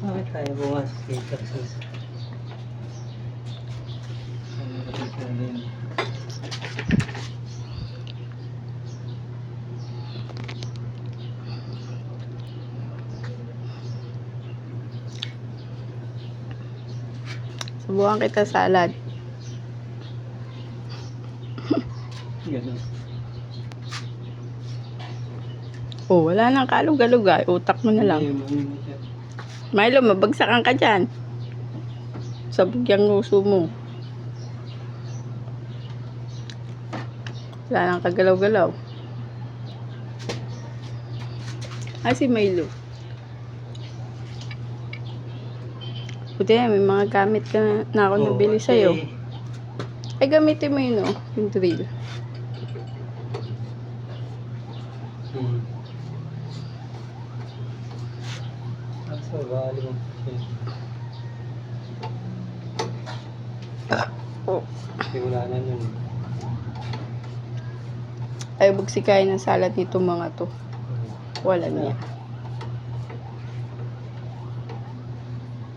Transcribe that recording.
Bakit tayo bukas dito sa Subukan kita salad. ganun. Oh, wala nang kalug-alug ah. Utak mo na lang. Milo, mabagsakan ka dyan. Sabog yung uso mo. Wala nang kagalaw-galaw. Si Milo. Buti na, may mga gamit ka na ako nabili sa'yo. Ay, gamitin mo yun, oh. Yung drill. So, bali mo. Oh. Wala na yun. Ay, bugsikain ng salad nito mga to. Wala niya.